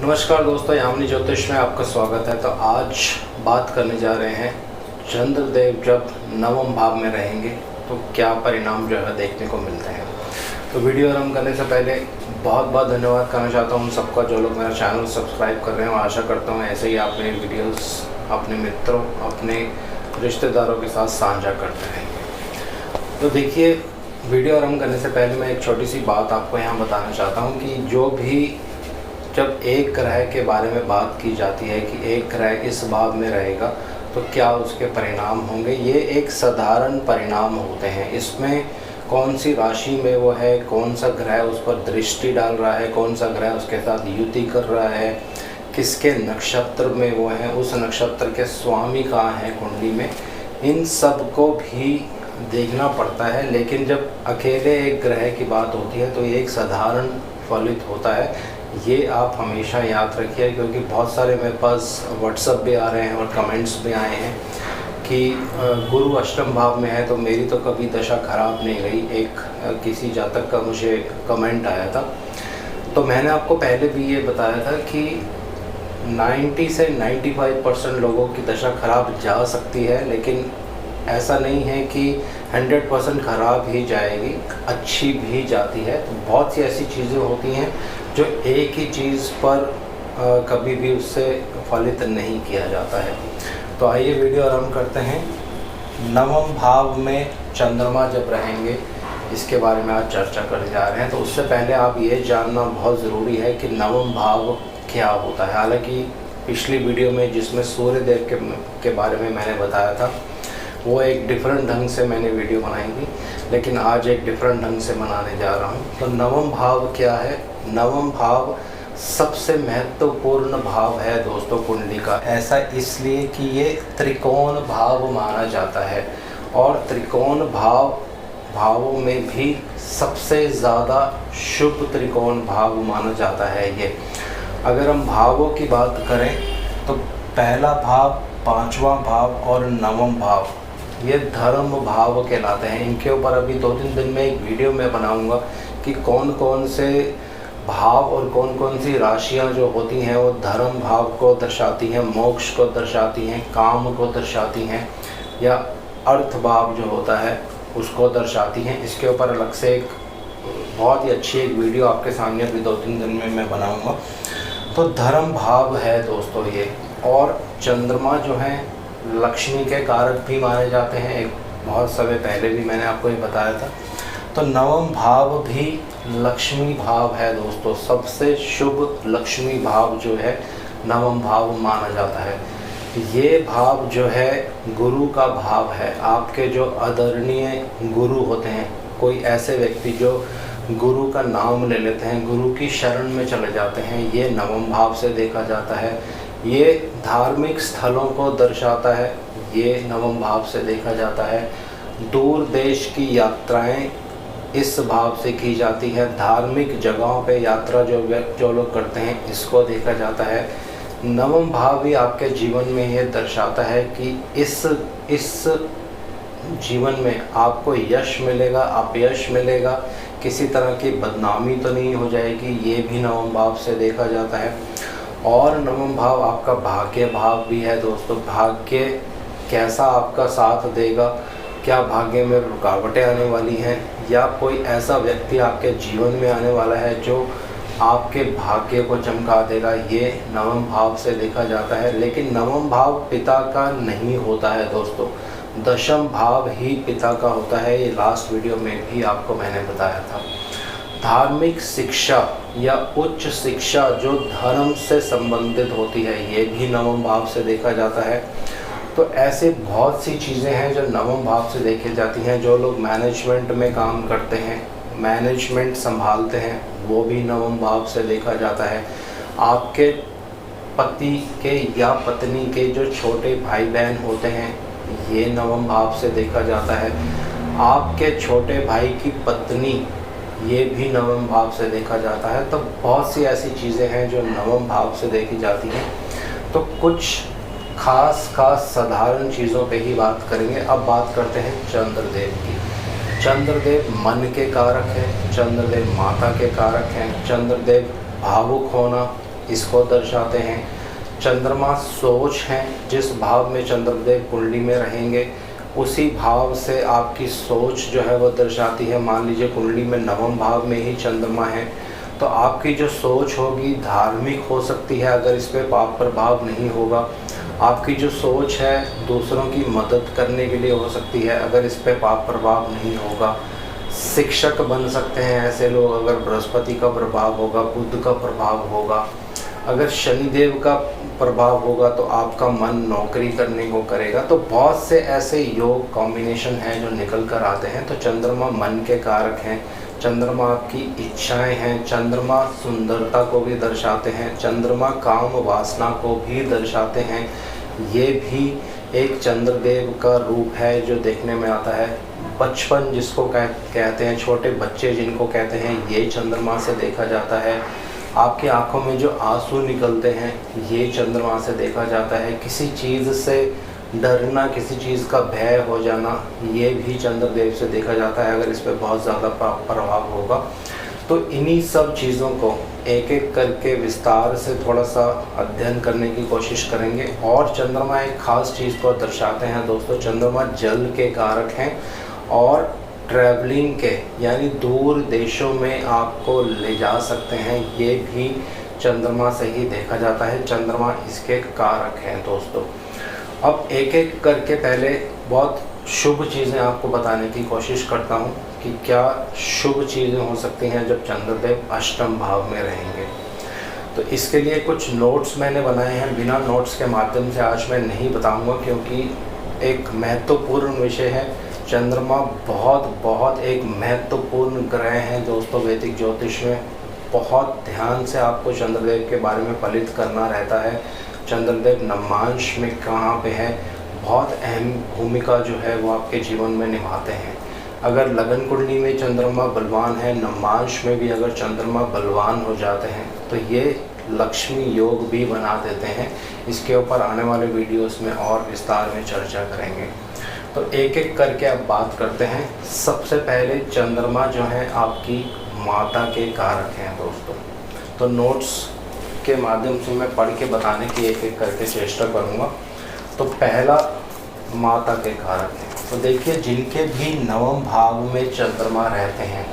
नमस्कार दोस्तों, यामिनी ज्योतिष में आपका स्वागत है। तो आज बात करने जा रहे हैं, चंद्रदेव जब नवम भाव में रहेंगे तो क्या परिणाम जो है देखने को मिलते हैं। तो वीडियो आरंभ करने से पहले बहुत बहुत धन्यवाद करना चाहता हूँ सबका, जो लोग मेरा चैनल सब्सक्राइब कर रहे हैं। और आशा करता हूँ ऐसे ही आप मेरी वीडियोस अपने मित्रों, अपने रिश्तेदारों के साथ साझा करते रहेंगे। तो देखिए, वीडियो आरंभ करने से पहले मैं एक छोटी सी बात आपको यहाँ बताना चाहता हूँ कि जो भी जब एक ग्रह के बारे में बात की जाती है कि एक ग्रह इस भाव में रहेगा तो क्या उसके परिणाम होंगे, ये एक साधारण परिणाम होते हैं। इसमें कौन सी राशि में वो है, कौन सा ग्रह उस पर दृष्टि डाल रहा है, कौन सा ग्रह उसके साथ युति कर रहा है, किसके नक्षत्र में वो है, उस नक्षत्र के स्वामी कहाँ हैं कुंडली में, इन सब को भी देखना पड़ता है। लेकिन जब अकेले एक ग्रह की बात होती है तो ये एक साधारण फलित होता है, ये आप हमेशा याद रखिए। क्योंकि बहुत सारे मेरे पास व्हाट्सएप भी आ रहे हैं और कमेंट्स भी आए हैं कि गुरु अष्टम भाव में है तो मेरी तो कभी दशा खराब नहीं गई। एक किसी जातक का मुझे कमेंट आया था, तो मैंने आपको पहले भी ये बताया था कि 90 से 95% लोगों की दशा खराब जा सकती है, लेकिन ऐसा नहीं है कि 100% ख़राब ही जाएगी, अच्छी भी जाती है। तो बहुत सी ऐसी चीज़ें होती हैं जो एक ही चीज़ पर कभी भी उससे फलित नहीं किया जाता है। तो आइए वीडियो आरंभ करते हैं। नवम भाव में चंद्रमा जब रहेंगे, इसके बारे में आज चर्चा करने जा रहे हैं। तो उससे पहले आप ये जानना बहुत ज़रूरी है कि नवम भाव क्या होता है। हालांकि पिछली वीडियो में जिसमें सूर्य देव के बारे में मैंने बताया था, वो एक डिफरेंट ढंग से मैंने वीडियो बनाई थी, लेकिन आज एक डिफरेंट ढंग से बनाने जा रहा हूँ। तो नवम भाव क्या है? नवम भाव सबसे महत्वपूर्ण भाव है दोस्तों कुंडली का। ऐसा इसलिए कि ये त्रिकोण भाव माना जाता है, और त्रिकोण भावों में भी सबसे ज़्यादा शुभ त्रिकोण भाव माना जाता है ये। अगर हम भावों की बात करें तो पहला भाव, पांचवा भाव और नवम भाव ये धर्म भाव कहलाते हैं। इनके ऊपर अभी 2-3 दिन में एक वीडियो मैं बनाऊंगा कि कौन कौन से भाव और कौन कौन सी राशियां जो होती हैं वो धर्म भाव को दर्शाती हैं, मोक्ष को दर्शाती हैं, काम को दर्शाती हैं, या अर्थ भाव जो होता है उसको दर्शाती हैं। इसके ऊपर अलग से एक बहुत ही अच्छी एक वीडियो आपके सामने अभी 2-3 दिन में मैं बनाऊँगा। तो धर्म भाव है दोस्तों ये। और चंद्रमा जो है लक्ष्मी के कारक भी माने जाते हैं, एक बहुत समय पहले भी मैंने आपको ये बताया था। तो नवम भाव भी लक्ष्मी भाव है दोस्तों। सबसे शुभ लक्ष्मी भाव जो है नवम भाव माना जाता है। ये भाव जो है गुरु का भाव है। आपके जो आदरणीय गुरु होते हैं, कोई ऐसे व्यक्ति जो गुरु का नाम ले लेते हैं, गुरु की शरण में चले जाते हैं, ये नवम भाव से देखा जाता है। ये धार्मिक स्थलों को दर्शाता है, ये नवम भाव से देखा जाता है। दूर देश की यात्राएं इस भाव से की जाती है। धार्मिक जगहों पे यात्रा जो लोग करते हैं, इसको देखा जाता है। नवम भाव भी आपके जीवन में ये दर्शाता है कि इस जीवन में आपको यश मिलेगा, अपयश मिलेगा, किसी तरह की बदनामी तो नहीं हो जाएगी, ये भी नवम भाव से देखा जाता है। और नवम भाव आपका भाग्य भाव भी है दोस्तों। भाग्य कैसा आपका साथ देगा, क्या भाग्य में रुकावटें आने वाली हैं, या कोई ऐसा व्यक्ति आपके जीवन में आने वाला है जो आपके भाग्य को चमका देगा, ये नवम भाव से देखा जाता है। लेकिन नवम भाव पिता का नहीं होता है दोस्तों, दशम भाव ही पिता का होता है। ये लास्ट वीडियो में भी आपको मैंने बताया था। धार्मिक शिक्षा या उच्च शिक्षा जो धर्म से संबंधित होती है, ये भी नवम भाव से देखा जाता है। तो ऐसे बहुत सी चीज़ें हैं जो नवम भाव से देखी जाती हैं। जो लोग मैनेजमेंट में काम करते हैं, मैनेजमेंट संभालते हैं, वो भी नवम भाव से देखा जाता है। आपके पति के या पत्नी के जो छोटे भाई बहन होते हैं, ये नवम भाव से देखा जाता है। आपके छोटे भाई की पत्नी, ये भी नवम भाव से देखा जाता है। तो बहुत सी ऐसी चीज़ें हैं जो नवम भाव से देखी जाती हैं। तो कुछ खास साधारण चीज़ों पे ही बात करेंगे। अब बात करते हैं चंद्रदेव की। चंद्रदेव मन के कारक हैं, चंद्रदेव माता के कारक हैं, चंद्रदेव भावुक होना, इसको दर्शाते हैं। चंद्रमा सोच है, जिस भाव में चंद्रदेव कुंडली में रहेंगे उसी भाव से आपकी सोच जो है वो दर्शाती है। मान लीजिए कुंडली में नवम भाव में ही चंद्रमा है तो आपकी जो सोच होगी धार्मिक हो सकती है, अगर इस पर पाप प्रभाव नहीं होगा। आपकी जो सोच है दूसरों की मदद करने के लिए हो सकती है, अगर इस पर पाप प्रभाव नहीं होगा। शिक्षक बन सकते हैं ऐसे लोग, अगर बृहस्पति का प्रभाव होगा, बुध का प्रभाव होगा। अगर शनिदेव का प्रभाव होगा तो आपका मन नौकरी करने को करेगा। तो बहुत से ऐसे योग कॉम्बिनेशन हैं जो निकल कर आते हैं। तो चंद्रमा मन के कारक हैं, चंद्रमा आपकी इच्छाएं हैं, चंद्रमा सुंदरता को भी दर्शाते हैं, चंद्रमा काम वासना को भी दर्शाते हैं। ये भी एक चंद्रदेव का रूप है जो देखने में आता है। बचपन जिसको कहते हैं, छोटे बच्चे जिनको कहते हैं, ये चंद्रमा से देखा जाता है। आपकी आंखों में जो आंसू निकलते हैं ये चंद्रमा से देखा जाता है। किसी चीज़ से डरना, किसी चीज़ का भय हो जाना, ये भी चंद्रदेव से देखा जाता है, अगर इस पर बहुत ज़्यादा प्रभाव होगा। तो इन्हीं सब चीज़ों को एक एक करके विस्तार से थोड़ा सा अध्ययन करने की कोशिश करेंगे। और चंद्रमा एक ख़ास चीज़ को दर्शाते हैं दोस्तों, चंद्रमा जल के कारक हैं और ट्रैवलिंग के, यानी दूर देशों में आपको ले जा सकते हैं, ये भी चंद्रमा से ही देखा जाता है। चंद्रमा इसके कारक हैं दोस्तों। अब एक एक करके पहले बहुत शुभ चीज़ें आपको बताने की कोशिश करता हूँ कि क्या शुभ चीज़ें हो सकती हैं जब चंद्रदेव अष्टम भाव में रहेंगे। तो इसके लिए कुछ नोट्स मैंने बनाए हैं, बिना नोट्स के माध्यम से आज मैं नहीं बताऊँगा क्योंकि एक महत्वपूर्ण विषय है। चंद्रमा बहुत एक महत्वपूर्ण ग्रह हैं दोस्तों वैदिक ज्योतिष में। बहुत ध्यान से आपको चंद्रदेव के बारे में फलित करना रहता है। चंद्रदेव नवमांश में कहाँ पे है, बहुत अहम भूमिका जो है वो आपके जीवन में निभाते हैं। अगर लगन कुंडली में चंद्रमा बलवान है, नवमांश में भी अगर चंद्रमा बलवान हो जाते हैं तो ये लक्ष्मी योग भी बना देते हैं। इसके ऊपर आने वाले वीडियोस में और विस्तार में चर्चा करेंगे। तो एक एक करके अब बात करते हैं। सबसे पहले चंद्रमा जो है आपकी माता के कारक हैं दोस्तों। तो नोट्स के माध्यम से मैं पढ़ के बताने की एक एक करके चेष्टा करूँगा। तो पहला माता के कारक हैं। तो देखिए जिनके भी नवम भाव में चंद्रमा रहते हैं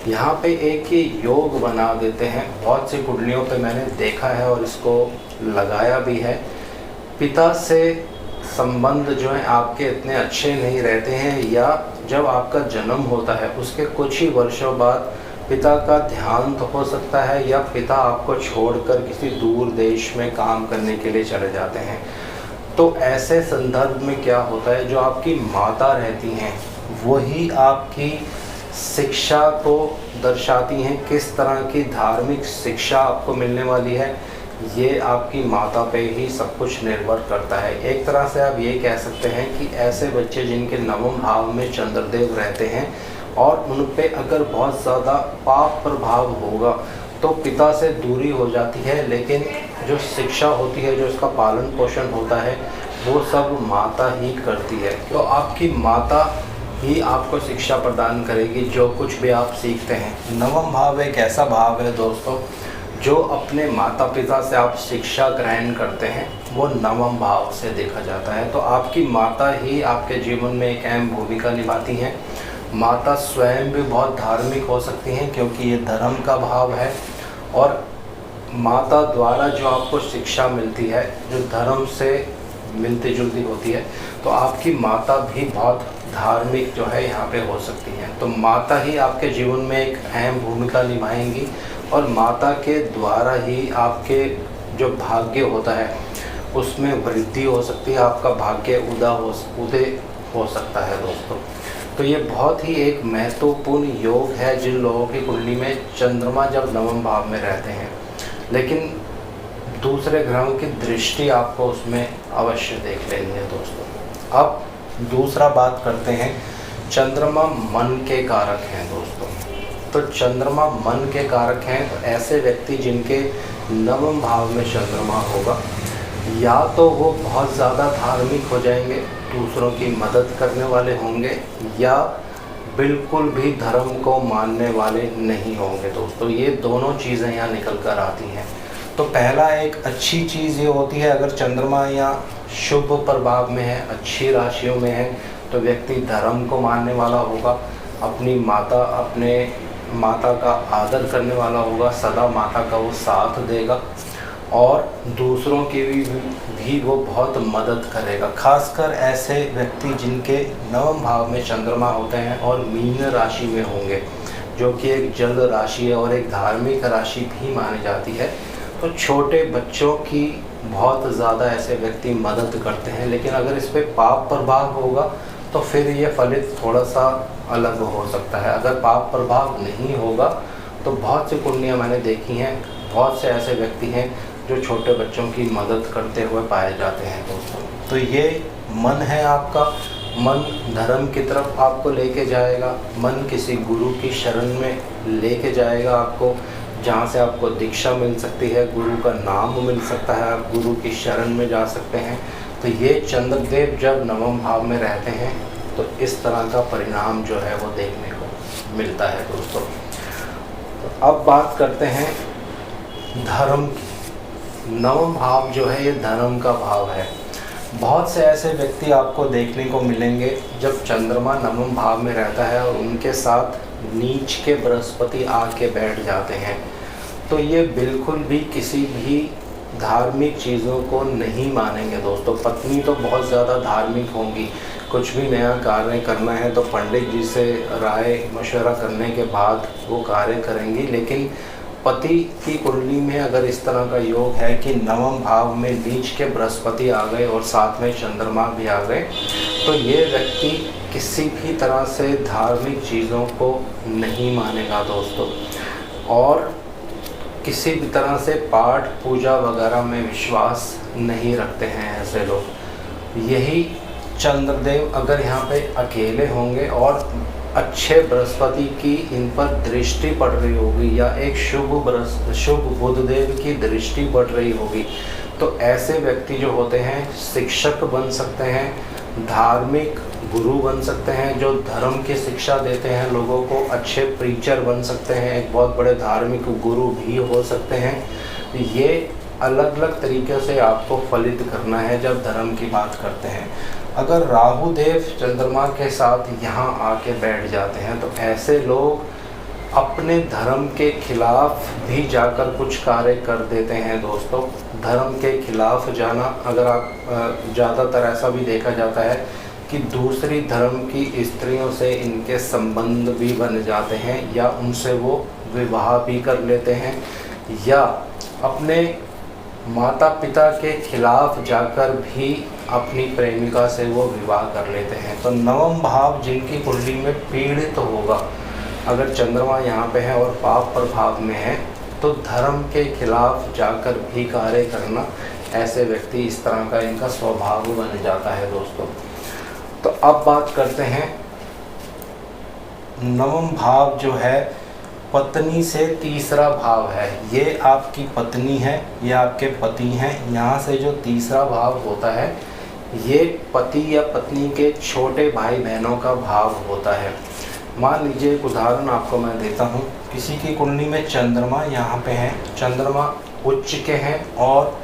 यहाँ पे एक ही योग बना देते हैं। बहुत सी कुंडलियों पे मैंने देखा है और इसको लगाया भी है। पिता से संबंध जो है आपके इतने अच्छे नहीं रहते हैं, या जब आपका जन्म होता है उसके कुछ ही वर्षों बाद पिता का देहांत हो सकता है, या पिता आपको छोड़कर किसी दूर देश में काम करने के लिए चले जाते हैं। तो ऐसे संदर्भ में क्या होता है, जो आपकी माता रहती हैं वही आपकी शिक्षा को दर्शाती हैं। किस तरह की धार्मिक शिक्षा आपको मिलने वाली है ये आपकी माता पे ही सब कुछ निर्भर करता है। एक तरह से आप ये कह सकते हैं कि ऐसे बच्चे जिनके नवम भाव में चंद्रदेव रहते हैं और उन पे अगर बहुत ज़्यादा पाप प्रभाव होगा तो पिता से दूरी हो जाती है, लेकिन जो शिक्षा होती है, जो इसका पालन पोषण होता है, वो सब माता ही करती है। तो आपकी माता ही आपको शिक्षा प्रदान करेगी जो कुछ भी आप सीखते हैं। नवम भाव एक ऐसा भाव है दोस्तों जो अपने माता पिता से आप शिक्षा ग्रहण करते हैं, वो नवम भाव से देखा जाता है। तो आपकी माता ही आपके जीवन में एक अहम भूमिका निभाती हैं। माता स्वयं भी बहुत धार्मिक हो सकती हैं क्योंकि ये धर्म का भाव है, और माता द्वारा जो आपको शिक्षा मिलती है जो धर्म से मिलती जुलती होती है, तो आपकी माता भी बहुत धार्मिक जो है यहाँ पे हो सकती हैं। तो माता ही आपके जीवन में एक अहम भूमिका निभाएंगी और माता के द्वारा ही आपके जो भाग्य होता है उसमें वृद्धि हो सकती है, आपका भाग्य उदय हो सकता है दोस्तों। तो ये बहुत ही एक महत्वपूर्ण योग है जिन लोगों की कुंडली में चंद्रमा जब नवम भाव में रहते हैं, लेकिन दूसरे ग्रहों की दृष्टि आपको उसमें अवश्य देख लेनी है दोस्तों। अब दूसरा बात करते हैं, चंद्रमा मन के कारक हैं दोस्तों। तो चंद्रमा मन के कारक हैं, तो ऐसे व्यक्ति जिनके नवम भाव में चंद्रमा होगा, या तो वो बहुत ज़्यादा धार्मिक हो जाएंगे, दूसरों की मदद करने वाले होंगे, या बिल्कुल भी धर्म को मानने वाले नहीं होंगे दोस्तों। ये दोनों चीज़ें यहाँ निकल कर आती हैं। तो पहला एक अच्छी चीज़ ये होती है, अगर चंद्रमा या शुभ प्रभाव में है, अच्छी राशियों में है, तो व्यक्ति धर्म को मानने वाला होगा, अपने माता का आदर करने वाला होगा, सदा माता का वो साथ देगा और दूसरों की भी वो बहुत मदद करेगा। खासकर ऐसे व्यक्ति जिनके नवम भाव में चंद्रमा होते हैं और मीन राशि में होंगे, जो कि एक जल राशि है और एक धार्मिक राशि भी मानी जाती है, तो छोटे बच्चों की बहुत ज़्यादा ऐसे व्यक्ति मदद करते हैं। लेकिन अगर इस पर पाप प्रभाव होगा तो फिर ये फलित थोड़ा सा अलग हो सकता है। अगर पाप प्रभाव नहीं होगा तो बहुत सी कुंडलियाँ मैंने देखी हैं, बहुत से ऐसे व्यक्ति हैं जो छोटे बच्चों की मदद करते हुए पाए जाते हैं दोस्तों। तो ये मन है आपका, मन धर्म की तरफ आपको लेके जाएगा, मन किसी गुरु की शरण में लेके जाएगा आपको, जहाँ से आपको दीक्षा मिल सकती है, गुरु का नाम मिल सकता है, आप गुरु की शरण में जा सकते हैं। तो ये चंद्रदेव जब नवम भाव में रहते हैं तो इस तरह का परिणाम जो है वो देखने को मिलता है दोस्तों। तो अब बात करते हैं धर्म की। नवम भाव जो है ये धर्म का भाव है। बहुत से ऐसे व्यक्ति आपको देखने को मिलेंगे जब चंद्रमा नवम भाव में रहता है और उनके साथ नीच के बृहस्पति आके बैठ जाते हैं, तो ये बिल्कुल भी किसी भी धार्मिक चीज़ों को नहीं मानेंगे दोस्तों। पत्नी तो बहुत ज़्यादा धार्मिक होंगी, कुछ भी नया कार्य करना है तो पंडित जी से राय मशवरा करने के बाद वो कार्य करेंगी। लेकिन पति की कुंडली में अगर इस तरह का योग है कि नवम भाव में नीच के बृहस्पति आ गए और साथ में चंद्रमा भी आ गए, तो ये व्यक्ति किसी भी तरह से धार्मिक चीज़ों को नहीं मानेगा दोस्तों, और किसी भी तरह से पाठ पूजा वगैरह में विश्वास नहीं रखते हैं ऐसे लोग। यही चंद्रदेव अगर यहाँ पे अकेले होंगे और अच्छे बृहस्पति की इन पर दृष्टि पड़ रही होगी या एक शुभ बुधदेव की दृष्टि पड़ रही होगी, तो ऐसे व्यक्ति जो होते हैं शिक्षक बन सकते हैं, धार्मिक गुरु बन सकते हैं, जो धर्म की शिक्षा देते हैं लोगों को, अच्छे प्रीचर बन सकते हैं, एक बहुत बड़े धार्मिक गुरु भी हो सकते हैं। ये अलग अलग तरीके से आपको फलित करना है जब धर्म की बात करते हैं। अगर राहु देव चंद्रमा के साथ यहाँ आके बैठ जाते हैं तो ऐसे लोग अपने धर्म के खिलाफ भी जाकर कुछ कार्य कर देते हैं दोस्तों। धर्म के खिलाफ जाना, अगर आप ज़्यादातर ऐसा भी देखा जाता है कि दूसरी धर्म की स्त्रियों से इनके संबंध भी बन जाते हैं या उनसे वो विवाह भी कर लेते हैं या अपने माता पिता के खिलाफ जाकर भी अपनी प्रेमिका से वो विवाह कर लेते हैं। तो नवम भाव जिनकी कुंडली में पीड़ित होगा, अगर चंद्रमा यहाँ पे है और पाप प्रभाव में है, तो धर्म के खिलाफ जाकर भी कार्य करना, ऐसे व्यक्ति इस तरह का इनका स्वभाव बन जाता है दोस्तों। तो अब बात करते हैं नवम भाव जो है पत्नी से तीसरा भाव है। ये आपकी पत्नी है, ये आपके पति हैं। यहाँ से जो तीसरा भाव होता है ये पति या पत्नी के छोटे भाई बहनों का भाव होता है। मान लीजिए एक उदाहरण आपको मैं देता हूँ। किसी की कुंडली में चंद्रमा यहाँ पे है, चंद्रमा उच्च के हैं और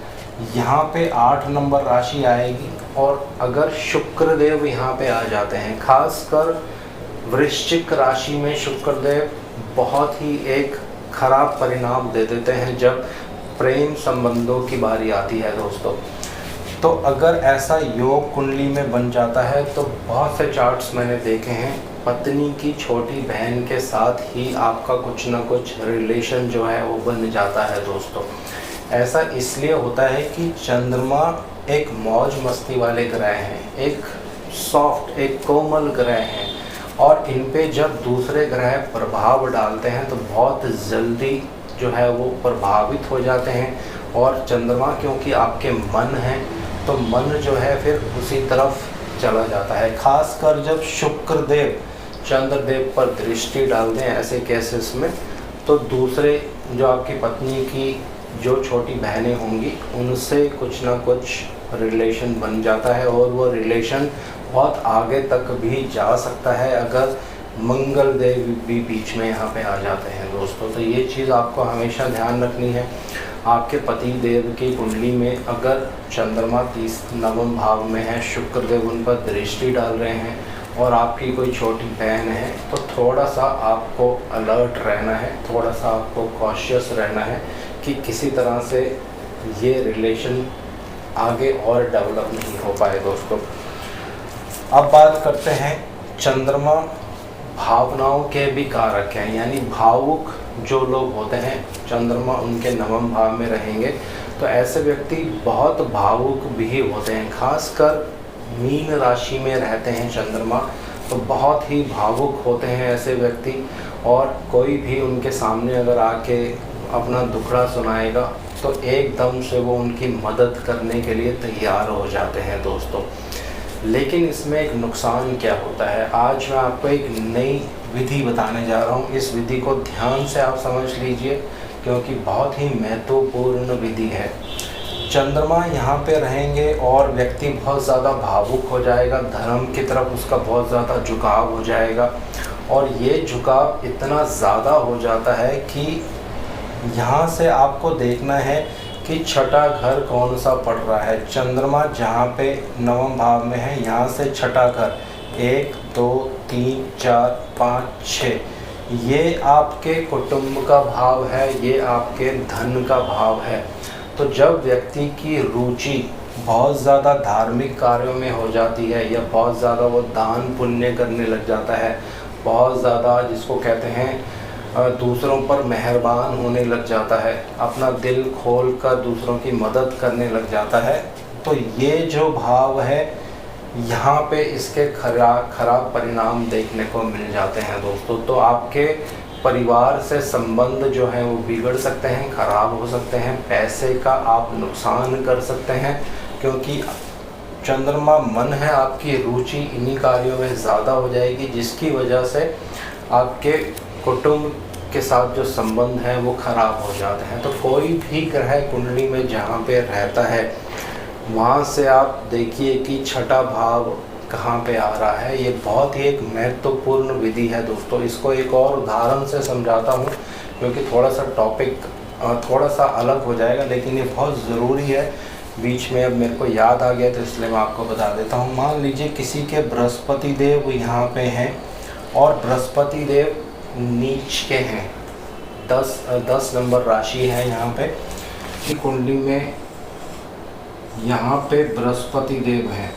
यहाँ पे 8 नंबर राशि आएगी, और अगर शुक्रदेव यहाँ पे आ जाते हैं, खासकर वृश्चिक राशि में शुक्रदेव बहुत ही एक खराब परिणाम दे देते हैं जब प्रेम संबंधों की बारी आती है दोस्तों। तो अगर ऐसा योग कुंडली में बन जाता है तो बहुत से चार्ट्स मैंने देखे हैं, पत्नी की छोटी बहन के साथ ही आपका कुछ ना कुछ रिलेशन जो है वो बन जाता है दोस्तों। ऐसा इसलिए होता है कि चंद्रमा एक मौज मस्ती वाले ग्रह हैं, एक सॉफ्ट, एक कोमल ग्रह हैं, और इन पे जब दूसरे ग्रह प्रभाव डालते हैं तो बहुत जल्दी जो है वो प्रभावित हो जाते हैं। और चंद्रमा क्योंकि आपके मन है तो मन जो है फिर उसी तरफ चला जाता है। खासकर जब शुक्रदेव चंद्रदेव पर दृष्टि डाल दें ऐसे केसेस में, तो दूसरे जो आपकी पत्नी की जो छोटी बहनें होंगी उनसे कुछ ना कुछ रिलेशन बन जाता है, और वो रिलेशन बहुत आगे तक भी जा सकता है अगर मंगल देव भी बीच में यहाँ पे आ जाते हैं दोस्तों। तो ये चीज़ आपको हमेशा ध्यान रखनी है। आपके पति देव की कुंडली में अगर चंद्रमा 9वें भाव में है, शुक्र देव उन पर दृष्टि डाल रहे हैं और आपकी कोई छोटी बहन है, तो थोड़ा सा आपको अलर्ट रहना है, थोड़ा सा आपको कॉशियस रहना है कि किसी तरह से ये रिलेशन आगे और डेवलप नहीं हो पाए दोस्तों। अब बात करते हैं, चंद्रमा भावनाओं के भी कारक हैं, यानी भावुक जो लोग होते हैं, चंद्रमा उनके 9वें भाव में रहेंगे तो ऐसे व्यक्ति बहुत भावुक भी होते हैं। खासकर मीन राशि में रहते हैं चंद्रमा तो बहुत ही भावुक होते हैं ऐसे व्यक्ति, और कोई भी उनके सामने अगर आके अपना दुखड़ा सुनाएगा तो एकदम से वो उनकी मदद करने के लिए तैयार हो जाते हैं दोस्तों। लेकिन इसमें एक नुकसान क्या होता है, आज मैं आपको एक नई विधि बताने जा रहा हूँ। इस विधि को ध्यान से आप समझ लीजिए क्योंकि बहुत ही महत्वपूर्ण विधि है। चंद्रमा यहाँ पे रहेंगे और व्यक्ति बहुत ज़्यादा भावुक हो जाएगा, धर्म की तरफ उसका बहुत ज़्यादा झुकाव हो जाएगा, और ये झुकाव इतना ज़्यादा हो जाता है कि यहाँ से आपको देखना है कि छठा घर कौन सा पड़ रहा है। चंद्रमा जहाँ पे 9वें भाव में है, यहाँ से छठा घर 1 2 3 4 5 6, ये आपके कुटुंब का भाव है, ये आपके धन का भाव है। तो जब व्यक्ति की रुचि बहुत ज़्यादा धार्मिक कार्यों में हो जाती है या बहुत ज़्यादा वो दान पुण्य करने लग जाता है, बहुत ज़्यादा जिसको कहते हैं दूसरों पर मेहरबान होने लग जाता है, अपना दिल खोल कर दूसरों की मदद करने लग जाता है, तो ये जो भाव है यहाँ पे इसके खराब परिणाम देखने को मिल जाते हैं दोस्तों। तो आपके परिवार से संबंध जो हैं वो बिगड़ सकते हैं, ख़राब हो सकते हैं, पैसे का आप नुकसान कर सकते हैं, क्योंकि चंद्रमा मन है, आपकी रुचि इन्हीं कार्यों में ज़्यादा हो जाएगी, जिसकी वजह से आपके कुटुंब के साथ जो संबंध है वो ख़राब हो जाते हैं। तो कोई भी ग्रह कुंडली में जहाँ पे रहता है वहाँ से आप देखिए कि छठा भाव कहाँ पे आ रहा है। ये बहुत ही एक महत्वपूर्ण विधि है दोस्तों। इसको एक और उदाहरण से समझाता हूँ क्योंकि थोड़ा सा टॉपिक थोड़ा सा अलग हो जाएगा, लेकिन ये बहुत ज़रूरी है। बीच में अब मेरे को याद आ गया तो इसलिए मैं आपको बता देता हूँ। मान लीजिए किसी के बृहस्पति देव यहाँ पे हैं और बृहस्पति देव नीच के हैं, 10 नंबर राशि है यहाँ पे की कुंडली में, यहाँ पे बृहस्पति देव हैं,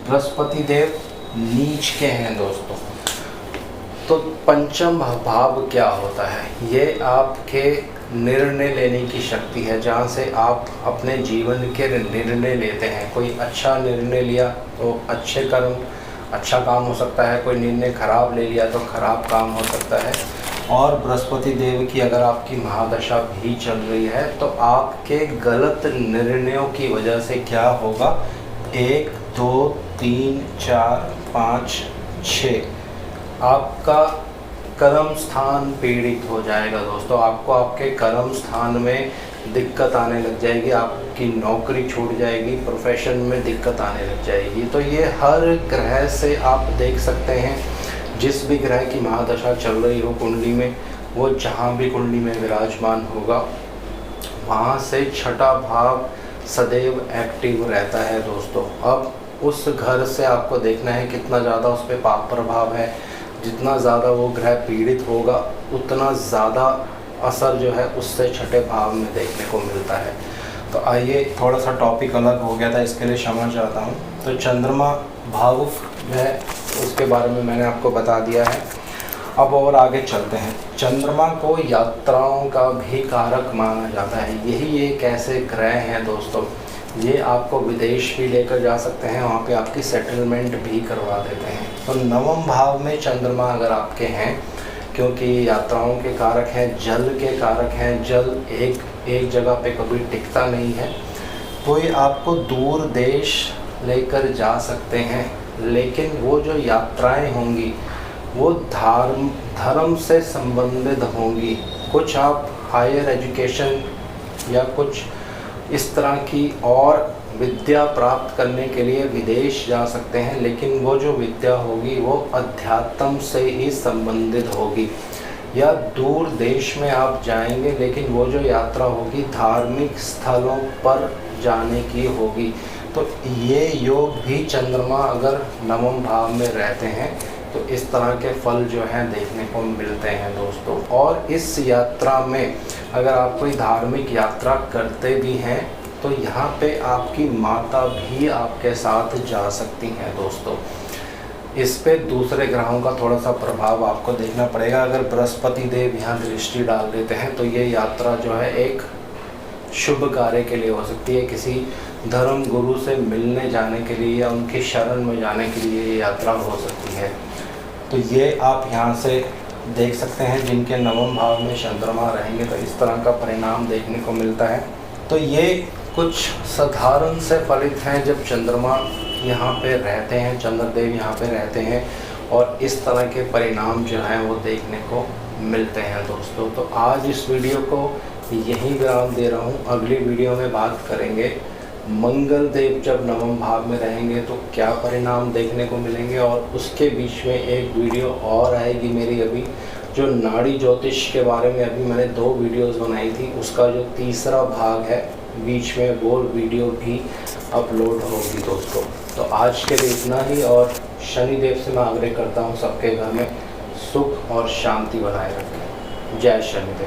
बृहस्पति देव नीच के हैं दोस्तों। तो पंचम भाव क्या होता है, ये आपके निर्णय लेने की शक्ति है, जहाँ से आप अपने जीवन के निर्णय लेते हैं। कोई अच्छा निर्णय लिया तो अच्छे कर्म अच्छा काम हो सकता है, कोई निर्णय खराब ले लिया तो खराब काम हो सकता है। और बृहस्पति देव की अगर आपकी महादशा भी चल रही है तो आपके गलत निर्णयों की वजह से क्या होगा, 1 2 3 4 5 6 आपका कर्म स्थान पीड़ित हो जाएगा दोस्तों। आपको आपके कर्म स्थान में दिक्कत आने लग जाएगी, आपकी नौकरी छूट जाएगी, प्रोफेशन में दिक्कत आने लग जाएगी। तो ये हर ग्रह से आप देख सकते हैं, जिस भी ग्रह की महादशा चल रही हो कुंडली में, वो जहाँ भी कुंडली में विराजमान होगा वहाँ से छठा भाव सदैव एक्टिव रहता है दोस्तों। अब उस घर से आपको देखना है कितना ज़्यादा उस पर पाप प्रभाव है। जितना ज़्यादा वो ग्रह पीड़ित होगा उतना ज़्यादा असर जो है उससे छठे भाव में देखने को मिलता है। तो आइए, थोड़ा सा टॉपिक अलग हो गया था, इसके लिए क्षमा चाहता हूँ। तो चंद्रमा भावुक जो है उसके बारे में मैंने आपको बता दिया है। अब और आगे चलते हैं। चंद्रमा को यात्राओं का भी कारक माना जाता है। यही एक ऐसे ग्रह हैं दोस्तों, ये आपको विदेश भी लेकर जा सकते हैं, वहाँ पे आपकी सेटलमेंट भी करवा देते हैं। तो 9वें भाव में चंद्रमा अगर आपके हैं, क्योंकि यात्राओं के कारक हैं, जल के कारक हैं, जल एक जगह पे कभी टिकता नहीं है, तो ये आपको दूर देश लेकर जा सकते हैं। लेकिन वो जो यात्राएं होंगी वो धर्म से संबंधित होंगी। कुछ आप हायर एजुकेशन या कुछ इस तरह की और विद्या प्राप्त करने के लिए विदेश जा सकते हैं, लेकिन वो जो विद्या होगी वो अध्यात्म से ही संबंधित होगी। या दूर देश में आप जाएंगे, लेकिन वो जो यात्रा होगी धार्मिक स्थलों पर जाने की होगी। तो ये योग भी चंद्रमा अगर नवम भाव में रहते हैं तो इस तरह के फल जो हैं देखने को मिलते हैं दोस्तों। और इस यात्रा में अगर आप कोई धार्मिक यात्रा करते भी हैं तो यहाँ पे आपकी माता भी आपके साथ जा सकती हैं दोस्तों। इस पे दूसरे ग्रहों का थोड़ा सा प्रभाव आपको देखना पड़ेगा। अगर बृहस्पति देव यहाँ दृष्टि डाल देते हैं तो ये यात्रा जो है एक शुभ कार्य के लिए हो सकती है, किसी धर्म गुरु से मिलने जाने के लिए या उनकी शरण में जाने के लिए ये यात्रा हो सकती है। तो ये आप यहाँ से देख सकते हैं जिनके नवम भाव में चंद्रमा रहेंगे तो इस तरह का परिणाम देखने को मिलता है। तो ये कुछ साधारण से फलित हैं जब चंद्रमा यहाँ पे रहते हैं, चंद्रदेव यहाँ पे रहते हैं और इस तरह के परिणाम जो हैं वो देखने को मिलते हैं दोस्तों। तो आज इस वीडियो को यहीं विराम दे रहा हूँ। अगली वीडियो में बात करेंगे मंगल देव जब नवम भाव में रहेंगे तो क्या परिणाम देखने को मिलेंगे, और उसके बीच में एक वीडियो और आएगी मेरी अभी जो नाड़ी ज्योतिष के बारे में अभी मैंने 2 वीडियोस बनाई थी, उसका जो तीसरा भाग है बीच में वो वीडियो भी अपलोड होगी दोस्तों। तो आज के लिए इतना ही, और शनिदेव से मैं आग्रह करता हूँ सबके घर में सुख और शांति बनाए रखें। जय शनिदेव।